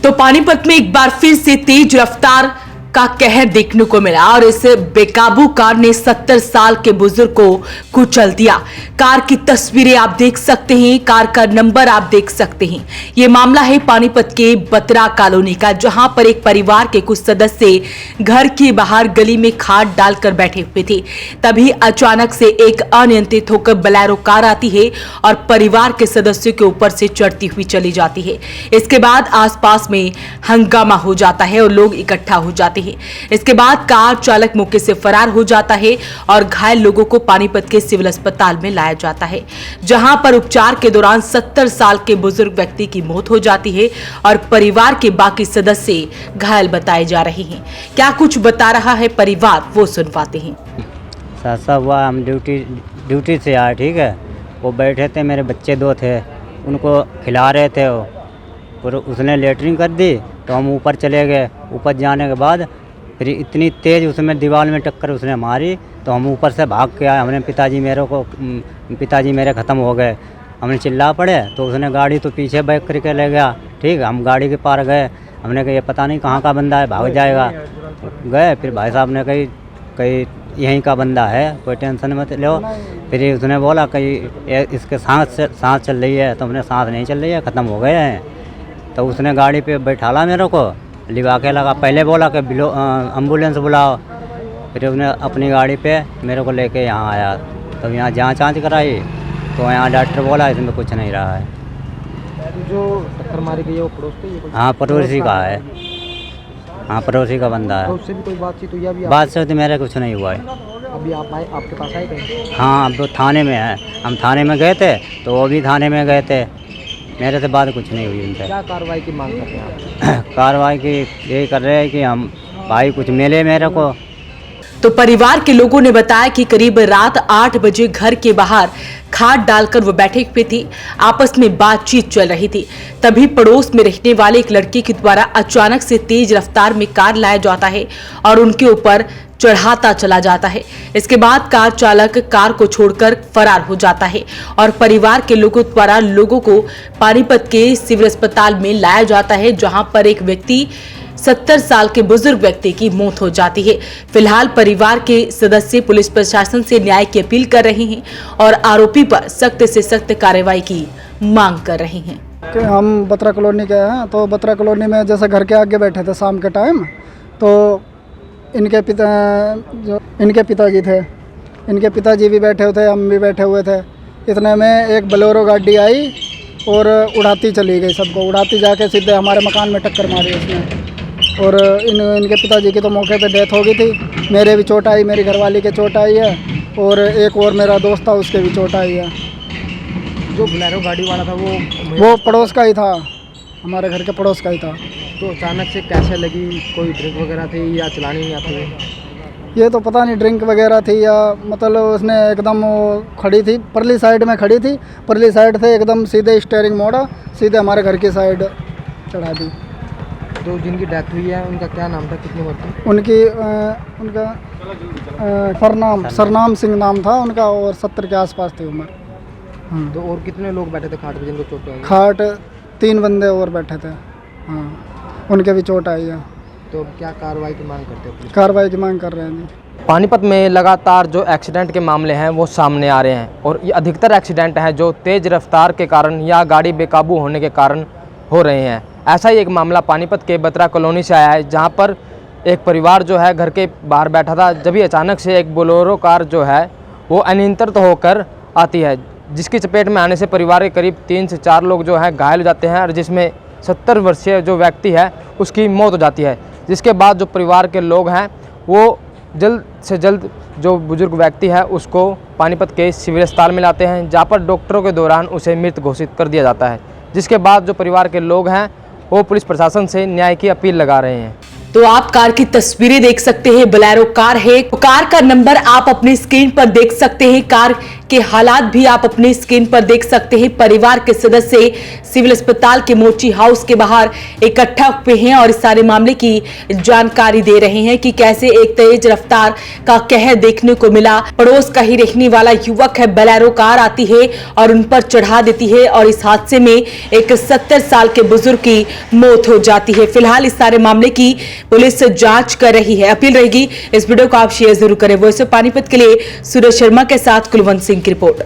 तो पानीपत में एक बार फिर से तेज रफ्तार का कहर देखने को मिला और इस बेकाबू कार ने 70 साल के बुजुर्ग को कुचल दिया। कार की तस्वीरें आप देख सकते हैं, कार का नंबर आप देख सकते हैं। ये मामला है पानीपत के बत्रा कॉलोनी का, जहां पर एक परिवार के कुछ सदस्य घर के बाहर गली में खाट डालकर बैठे हुए थे। तभी अचानक से एक अनियंत्रित होकर बोलेरो कार आती है और परिवार के सदस्यों के ऊपर से चढ़ती हुई चली जाती है। इसके बाद आसपास में हंगामा हो जाता है और लोग इकट्ठा हो जाते हैं। इसके बाद कार चालक मौके से फरार हो जाता है और घायल लोगों को पानीपत के सिविल अस्पताल में लाया जाता है, जहां पर उपचार के दौरान 70 साल के बुजुर्ग व्यक्ति की मौत हो जाती है और परिवार के बाकी सदस्य घायल बताए जा रहे हैं। क्या कुछ बता रहा है परिवार, वो सुनवाते हैं। ऐसा हुआ, हम ड्यूटी से आए, ठीक है। वो बैठे थे, मेरे बच्चे दो थे, उनको खिला रहे थे वो, और उसने लेटरिन कर दी तो हम ऊपर चले गए। ऊपर जाने के बाद फिर इतनी तेज़ उसमें दीवार में टक्कर उसने मारी तो हम ऊपर से भाग के आए। हमने पिताजी मेरे ख़त्म हो गए। हमने चिल्ला पड़े तो उसने गाड़ी तो पीछे बैक करके ले गया, ठीक है। हम गाड़ी के पार गए, हमने कहा ये पता नहीं कहाँ का बंदा है, भाग जाएगा। गए, फिर भाई साहब ने कहीं यहीं का बंदा है, कोई टेंशन मत लो। फिर उसने बोला कहीं इसके सांस चल रही है, तो हमने सांस नहीं चल रही है, ख़त्म हो गए हैं। तो उसने गाड़ी पे बैठाला मेरे को, लिवा के लगा। पहले बोला कि एम्बुलेंस बुलाओ, फिर उसने अपनी गाड़ी पे मेरे को लेके यहाँ आया। तो यहाँ जांच कराई तो यहाँ डॉक्टर बोला इसमें कुछ नहीं रहा है। जो टक्कर मारी गई है वो पड़ोस के? हाँ, पड़ोसी का है। हाँ, पड़ोसी का बंदा है। तो उससे भी कोई बातचीत हुई? अभी बात से तो मेरे कुछ नहीं हुआ है। अभी आप आए, आपके पास आए कहीं? हाँ, अब तो थाने में है। हम थाने में गए थे तो वो भी थाने में गए थे, मेरे से बात कुछ नहीं हुई उनसे। क्या कार्रवाई की मांग करते हैं आप? कार्रवाई की यही कर रहे हैं कि हम भाई कुछ मिले मेरे को। तो परिवार के लोगों ने बताया कि करीब रात 8 बजे घर के बाहर खाट डालकर वो बैठे हुए थे, आपस में बातचीत चल रही थी। तभी पड़ोस में रहने वाले एक लड़के के द्वारा अचानक से तेज रफ्तार में कार लाया जाता है और उनके ऊपर चढ़ाता चला जाता है। इसके बाद कार चालक कार को छोड़कर फरार हो जाता है और परिवार के लोगों द्वारा लोगों को पानीपत के सिविल अस्पताल में लाया जाता है, जहां पर एक व्यक्ति 70 साल के बुजुर्ग व्यक्ति की मौत हो जाती है। फिलहाल परिवार के सदस्य पुलिस प्रशासन से न्याय की अपील कर रहे हैं और आरोपी पर सख्त से सख्त कार्रवाई की मांग कर रहे हैं। हम बत्रा कॉलोनी के हैं, तो बत्रा कॉलोनी में जैसे घर के आगे बैठे थे शाम के टाइम, तो इनके पिताजी थे, इनके पिताजी भी बैठे हुए थे, हम भी बैठे हुए थे। इतने में एक बोलेरो गाड़ी आई और उड़ाती चली गई सबको, उड़ाती जाके सीधे हमारे मकान में टक्कर मारी उसने। और इनके पिताजी की तो मौके पे डेथ हो गई थी। मेरे भी चोट आई, मेरी घरवाली के चोट आई है और एक और मेरा दोस्त था उसके भी चोट आई है। जो बोलेरो गाड़ी वाला था वो पड़ोस का ही था, हमारे घर के पड़ोस का ही था। तो अचानक से कैसे लगी? कोई ड्रिंक वगैरह थी या चलानी नहीं आती? ये तो पता नहीं ड्रिंक वगैरह थी या मतलब उसने एकदम खड़ी थी, परली साइड में खड़ी थी, परली साइड से एकदम सीधे स्टीयरिंग मोड़ा, सीधे हमारे घर की साइड चढ़ा दी। तो जिनकी डेथ हुई है उनका क्या नाम था, कितनी उम्र थी उनका सरनाम सिंह नाम था उनका और 70 के आसपास थी उम्र। तो और कितने लोग बैठे थे खाट पे जिनको चोट आई? खाट 3 बंदे और बैठे थे, हाँ, उनके भी चोट आई है। तो क्या कार्रवाई की मांग करते हैं? कार्रवाई की मांग कर रहे हैं। पानीपत में लगातार जो एक्सीडेंट के मामले हैं वो सामने आ रहे हैं और ये अधिकतर एक्सीडेंट हैं जो तेज़ रफ्तार के कारण या गाड़ी बेकाबू होने के कारण हो रहे हैं। ऐसा ही एक मामला पानीपत के बत्रा कॉलोनी से आया है, जहां पर एक परिवार जो है घर के बाहर बैठा था, जब ही अचानक से एक बोलेरो कार जो है वो अनियंत्रित होकर आती है, जिसकी चपेट में आने से परिवार के करीब 3 से 4 लोग जो हैं घायल हो जाते हैं और जिसमें 70 वर्षीय जो व्यक्ति है उसकी मौत हो जाती है। जिसके बाद जो परिवार के लोग हैं वो जल्द से जल्द जो बुजुर्ग व्यक्ति है उसको पानीपत के सिविल अस्पताल में लाते हैं, जहाँ पर डॉक्टरों के दौरान उसे मृत घोषित कर दिया जाता है। जिसके बाद जो परिवार के लोग हैं वो पुलिस प्रशासन से न्याय की अपील लगा रहे हैं। तो आप कार की तस्वीरें देख सकते हैं। बोलेरो कार है, कार का नंबर आप अपनी स्क्रीन पर देख सकते हैं। कार के हालात भी आप अपनी स्क्रीन पर देख सकते हैं। परिवार के सदस्य सिविल अस्पताल के मोची हाउस के बाहर इकट्ठा हुए हैं और इस सारे मामले की जानकारी दे रहे हैं कि कैसे एक तेज रफ्तार का कहर देखने को मिला। पड़ोस का ही रहने वाला युवक है, बोलेरो कार आती है और उन पर चढ़ा देती है और इस हादसे में एक 70 साल के बुजुर्ग की मौत हो जाती है। फिलहाल इस सारे मामले की पुलिस जांच कर रही है। अपील रहेगी इस वीडियो को आप शेयर जरूर करें। वॉइस ऑफ पानीपत के लिए सूरज शर्मा के साथ कुलवंत सिंह की रिपोर्ट।